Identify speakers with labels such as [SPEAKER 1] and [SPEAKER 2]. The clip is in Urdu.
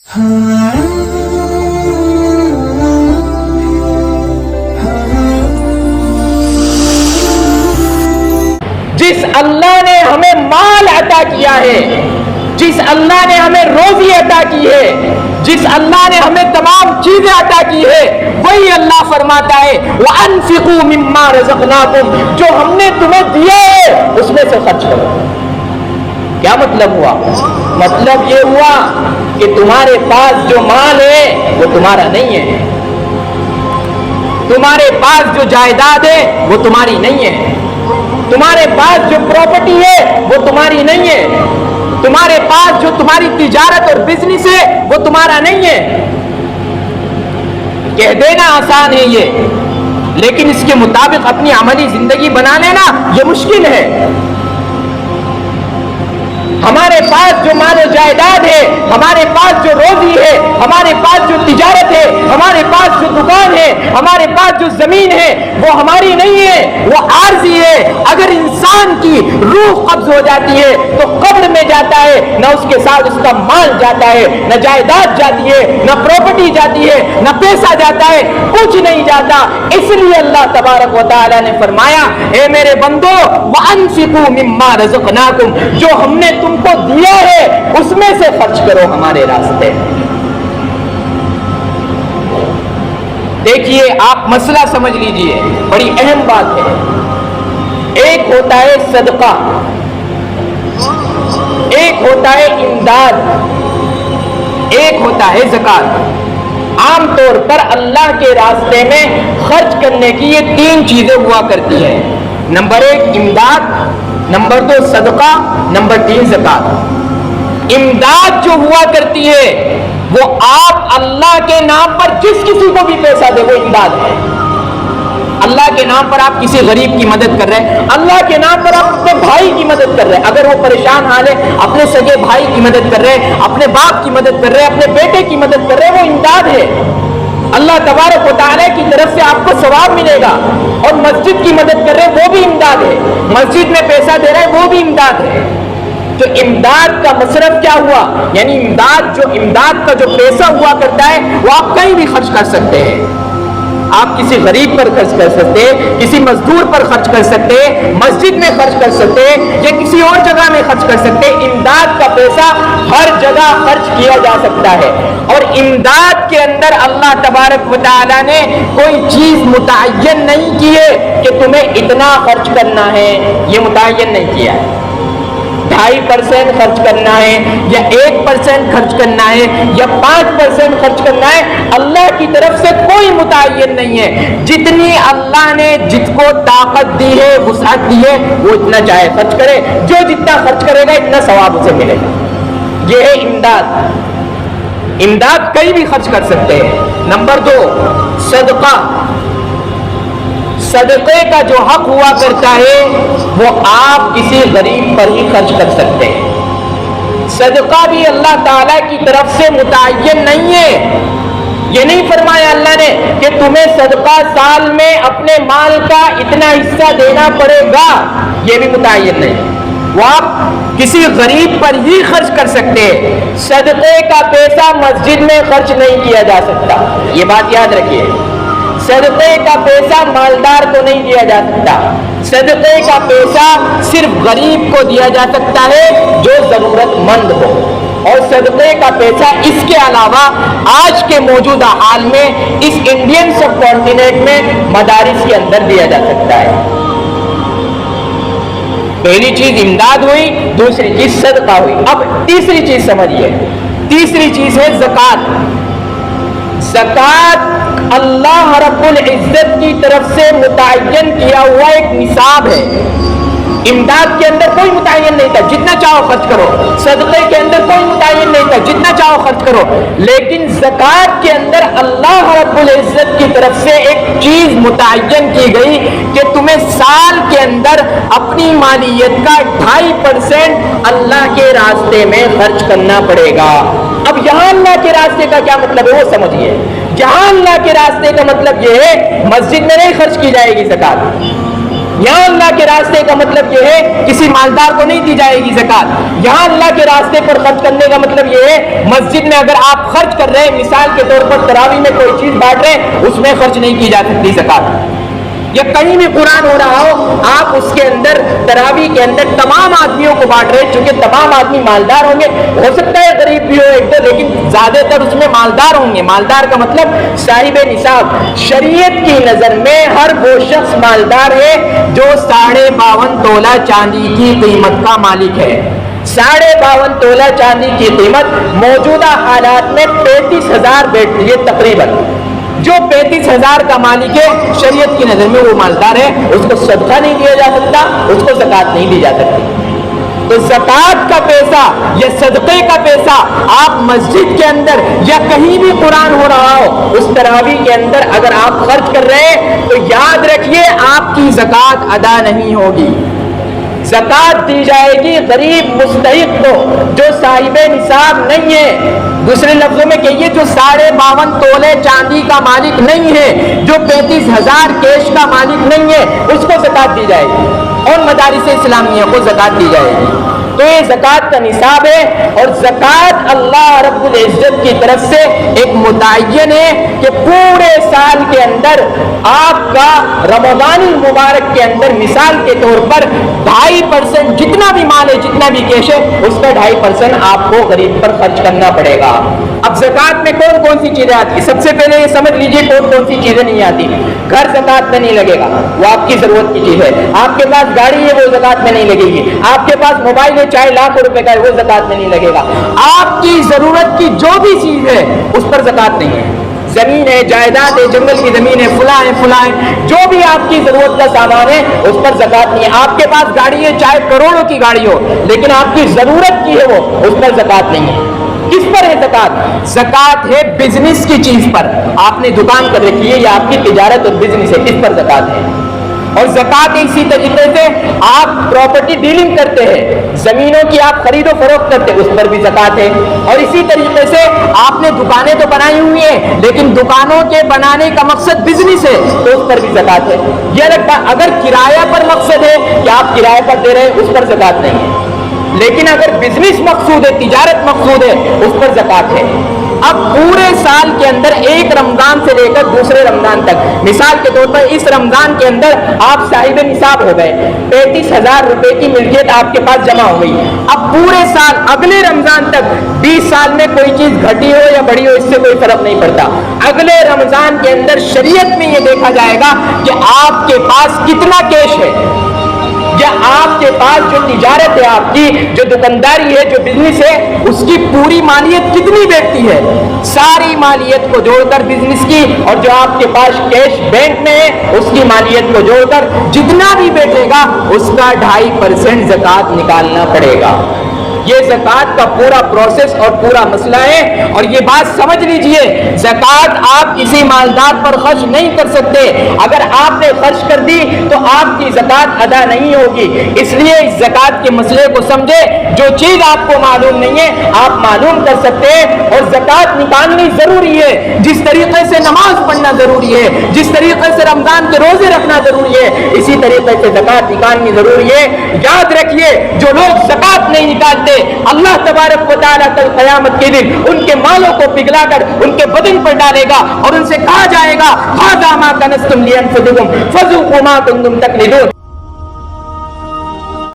[SPEAKER 1] جس اللہ نے ہمیں مال عطا کیا ہے، جس اللہ نے ہمیں روزی عطا کی ہے، جس اللہ نے ہمیں تمام چیزیں عطا کی ہے، وہی اللہ فرماتا ہے وَأَنفِقُوا مِمَّا رَزَقْنَاكُمْ، جو ہم نے تمہیں دیا ہے اس میں سے خرچ کرو۔ کیا مطلب ہوا؟ مطلب یہ ہوا کہ تمہارے پاس جو مال ہے وہ تمہارا نہیں ہے، تمہارے پاس جو جائیداد ہے وہ تمہاری نہیں ہے، تمہارے پاس جو پراپرٹی ہے وہ تمہاری نہیں ہے، تمہارے پاس جو تمہاری تجارت اور بزنس ہے وہ تمہارا نہیں ہے۔ کہہ دینا آسان ہے یہ، لیکن اس کے مطابق اپنی عملی زندگی بنا لینا یہ مشکل ہے۔ ہمارے پاس جو مال و جائیداد ہے، ہمارے پاس جو روزی ہے، ہمارے پاس جو تجارت ہے، ہمارے پاس جو دکان ہے، ہمارے پاس جو زمین ہے وہ ہماری نہیں ہے، وہ عارضی ہے۔ اگر انسان کی روح قبض ہو جاتی ہے تو قبر میں جاتا ہے، نہ اس کے ساتھ اس کا مال جاتا ہے، نہ جائیداد جاتی ہے، نہ پراپرٹی جاتی ہے، نہ پیسہ جاتا ہے، کچھ نہیں جاتا۔ اس لیے اللہ تبارک و تعالی نے فرمایا اے میرے بندو وَأَنفِقُوا مِمَّا رَزَقْنَاكُمْ، جو ہم نے تم کو دیا ہے اس میں سے خرچ کرو ہمارے راستے۔ دیکھیے آپ مسئلہ سمجھ لیجئے، بڑی اہم بات ہے۔ ایک ہوتا ہے صدقہ، ایک ہوتا ہے امداد، ایک ہوتا ہے زکوٰۃ۔ عام طور پر اللہ کے راستے میں خرچ کرنے کی یہ تین چیزیں ہوا کرتی ہیں۔ نمبر ایک امداد، نمبر دو صدقہ، نمبر تین زکوٰۃ۔ امداد جو ہوا کرتی ہے وہ آپ اللہ کے نام پر جس کسی کو بھی پیسہ دے وہ امداد ہے۔ اللہ کے نام پر آپ کسی غریب کی مدد کر رہے ہیں، اللہ کے نام پر آپ اپنے بھائی کی مدد کر رہے ہیں، اگر وہ پریشان حال ہے اپنے سگے بھائی کی مدد کر رہے ہیں، اپنے باپ کی مدد کر رہے ہیں، اپنے بیٹے کی مدد کر رہے ہیں، وہ امداد ہے۔ اللہ تبارک و تعالی کی طرف سے آپ کو ثواب ملے گا۔ اور مسجد کی مدد کر رہے ہیں وہ بھی امداد ہے، مسجد میں پیسہ دے رہے ہیں وہ بھی امداد ہے۔ تو امداد کا مصرف کیا ہوا؟ یعنی امداد کا جو پیسہ ہوا کرتا ہے وہ آپ کہیں بھی خرچ کر سکتے ہیں۔ آپ کسی غریب پر خرچ کر سکتے ہیں، کسی مزدور پر خرچ کر سکتے ہیں، مسجد میں خرچ کر سکتے ہیں، یا کسی اور جگہ میں خرچ کر سکتے ہیں۔ امداد کا پیسہ ہر جگہ خرچ کیا جا سکتا ہے۔ اور امداد کے اندر اللہ تبارک و تعالی نے کوئی چیز متعین نہیں کی ہے کہ تمہیں اتنا خرچ کرنا ہے، یہ متعین نہیں کیا ہے۔ 2.5% خرچ کرنا ہے یا 1% خرچ کرنا ہے یا 5% خرچ کرنا ہے، اللہ کی طرف سے کوئی متعین نہیں ہے۔ جتنی اللہ نے جس کو طاقت دی ہے، وسعت دی ہے، وہ اتنا چاہے خرچ کرے، جو جتنا خرچ کرے گا اتنا ثواب اسے ملے گا۔ یہ ہے امداد۔ امداد کہیں بھی خرچ کر سکتے ہیں۔ نمبر 2 صدقہ۔ صدقے کا جو حق ہوا کرتا ہے وہ آپ کسی غریب پر ہی خرچ کر سکتے ہیں۔ صدقہ بھی اللہ تعالی کی طرف سے متعین نہیں ہے۔ یہ نہیں فرمایا اللہ نے کہ تمہیں صدقہ سال میں اپنے مال کا اتنا حصہ دینا پڑے گا، یہ بھی متعین نہیں۔ وہ آپ کسی غریب پر ہی خرچ کر سکتے ہیں۔ صدقے کا پیسہ مسجد میں خرچ نہیں کیا جا سکتا، یہ بات یاد رکھیے۔ صدقے کا پیسہ مالدار کو نہیں دیا جا سکتا، صدقے کا پیسہ صرف غریب کو دیا جا سکتا ہے جو ضرورت مند ہو۔ اور صدقے کا پیسہ اس کے علاوہ آج کے موجودہ حال میں اس انڈین سب کانٹیننٹ میں مدارس کے اندر دیا جا سکتا ہے۔ پہلی چیز امداد ہوئی، دوسری چیز صدقہ ہوئی۔ اب تیسری چیز سمجھیے، تیسری چیز ہے زکوٰۃ۔ زکوٰۃ اللہ رب العزت کی طرف سے متعین کیا ہوا ایک نصاب ہے۔ امداد کے اندر کوئی متعین نہیں تھا، جتنا چاہو خرچ کرو۔ صدقے کے اندر کوئی متعین نہیں تھا، جتنا چاہو خرچ کرو۔ لیکن زکوٰۃ کے اندر اللہ رب العزت کی طرف سے ایک چیز متعین کی گئی کہ تمہیں سال کے اندر اپنی مالیت کا 2.5% اللہ کے راستے میں خرچ کرنا پڑے گا۔ اب یہاں اللہ کے راستے کا کیا مطلب ہے وہ سمجھیے۔ جہاں اللہ کے راستے کا مطلب یہ ہے مسجد میں نہیں خرچ کی جائے گی زکوٰۃ، یہاں اللہ کے راستے کا مطلب یہ ہے کسی مالدار کو نہیں دی جائے گی زکات. یہاں اللہ کے راستے پر خرچ کرنے کا مطلب یہ ہے مسجد میں اگر آپ خرچ کر رہے ہیں, مثال کے طور پر تراویح میں کوئی چیز بانٹ رہے ہیں, اس میں خرچ نہیں کی جا سکتی زکات. یا کہیں بھی قرآن ہو رہا ہو, آپ اس کے اندر تراویح کے اندر تمام آدمیوں کو بانٹ رہے ہیں, چونکہ تمام آدمی مالدار ہوں گے, ہو سکتا ہے غریب بھی ہو ایک دو, لیکن زیادہ تر اس میں مالدار ہوں گے. مالدار کا مطلب صاحب نصاب. شریعت کی نظر میں ہر وہ شخص مالدار ہے جو 52.5 تولہ چاندی کی قیمت کا مالک ہے. 52.5 تولہ چاندی کی قیمت موجودہ حالات میں 35,000 بیٹھتی ہے تقریباً. جو 35,000 کا مالک ہے شریعت کی نظر میں وہ مالدار ہے, اس کو صدقہ نہیں دیا جا سکتا, اس کو زکات نہیں دی جا سکتی. تو زکات کا پیسہ یا صدقے کا پیسہ آپ مسجد کے اندر یا کہیں بھی قرآن ہو رہا ہو اس تراویح کے اندر اگر آپ خرچ کر رہے ہیں تو یاد رکھیے آپ کی زکات ادا نہیں ہوگی. زکات دی جائے گی غریب مستحق کو جو صاحب نصاب نہیں ہے. دوسرے لفظوں میں کہیے جو 52.5 تولے چاندی کا مالک نہیں ہے, جو 35,000 کیش کا مالک نہیں ہے, اس کو زکات دی جائے گی اور مدارس اسلامیہ کو زکات دی جائے گی. تو یہ زکات کا نصاب ہے, اور زکات اللہ رب العزت کی طرف سے ایک متعین ہے کہ پورے سال کے اندر آپ کا رمضان المبارک کے اندر مثال کے طور پر 2.5% جتنا بھی مال ہے, جتنا بھی کیش ہے, اس کا 2.5% آپ کو غریب پر خرچ کرنا پڑے گا. اب زکات میں کون کون سی چیزیں آتی ہیں؟ سب سے پہلے یہ سمجھ لیجئے کون کون سی چیزیں نہیں آتی. گھر زکات میں نہیں لگے گا, وہ آپ کی ضرورت کی چیز ہے. آپ کے پاس گاڑی ہے, وہ زکات میں نہیں لگے گی. آپ کے پاس موبائل ہے, چاہے لاکھوں روپے کا ہے, وہ زکات میں نہیں لگے گا. آپ کی ضرورت کی جو بھی چیز ہے اس پر زکات نہیں ہے. زمین ہے, جائیداد ہے, جنگل کی زمین ہے, فلاں ہے فلاں ہے, جو بھی آپ کی ضرورت کا سامان ہے اس پر زکات نہیں ہے. آپ کے پاس گاڑی ہے, چاہے کروڑوں کی گاڑی ہو, لیکن آپ کی ضرورت کی ہے وہ, اس پر زکات نہیں ہے. کس پر ہے زکات؟ زکات ہے بزنس کی چیز پر. آپ نے دکان کر رکھی ہے یا آپ کی تجارت اور بزنس ہے, اس پر زکات ہے. اور زکات اسی طریقے سے آپ پراپرٹی ڈیلنگ کرتے ہیں, زمینوں کی آپ خرید و فروخت کرتے ہیں, اس پر بھی زکات ہے. اور اسی طریقے سے آپ نے دکانیں تو بنائی ہوئی ہیں, لیکن دکانوں کے بنانے کا مقصد بزنس ہے, تو اس پر بھی زکات ہے. یہ اگر کرایہ پر مقصد ہے کہ آپ کرایہ پر دے رہے ہیں, اس پر زکات نہیں ہے. لیکن اگر بزنس مقصود ہے, تجارت مقصود ہے, اس پر زکات ہے. اب پورے سال کے اندر ایک رمضان سے لے کر دوسرے رمضان تک, مثال کے طور پر اس رمضان کے اندر آپ صاحب نصاب ہو گئے, 35,000 روپے کی ملکیت آپ کے پاس جمع ہو گئی. اب پورے سال اگلے رمضان تک 20 سال میں کوئی چیز گھٹی ہو یا بڑھی ہو, اس سے کوئی فرق نہیں پڑتا. اگلے رمضان کے اندر شریعت میں یہ دیکھا جائے گا کہ آپ کے پاس کتنا کیش ہے, یا آپ کے پاس جو تجارت ہے, آپ کی جو دکانداری ہے, جو بزنس ہے, اس کی پوری مالیت کتنی بیٹھتی ہے. ساری مالیت کو جوڑ کر بزنس کی اور جو آپ کے پاس کیش بینک میں ہے اس کی مالیت کو جوڑ کر جتنا بھی بیٹھے گا اس کا 2.5% زکات نکالنا پڑے گا. یہ زکات کا پورا پروسیس اور پورا مسئلہ ہے. اور یہ بات سمجھ لیجئے, زکات آپ کسی مالدار پر خرچ نہیں کر سکتے. اگر آپ نے خرچ کر دی تو آپ کی زکات ادا نہیں ہوگی. اس لیے اس زکات کے مسئلے کو سمجھے. جو چیز آپ کو معلوم نہیں ہے آپ معلوم کر سکتے ہیں, اور زکات نکالنی ضروری ہے. جس طریقے سے نماز پڑھنا ضروری ہے, جس طریقے سے رمضان کے روزے رکھنا ضروری ہے, اسی طریقے سے زکات نکالنی ضروری ہے. یاد رکھیے, جو لوگ زکات نہیں نکالتے اللہ تبارک و تعالیٰ کل قیامت کے دن ان کے مالوں کو پگھلا کر ان کے بدن پر ڈالے گا اور ان سے کہا جائے گا, ھذا ما کنزتم لانفسکم فذوقوا ما کنتم تکنزون.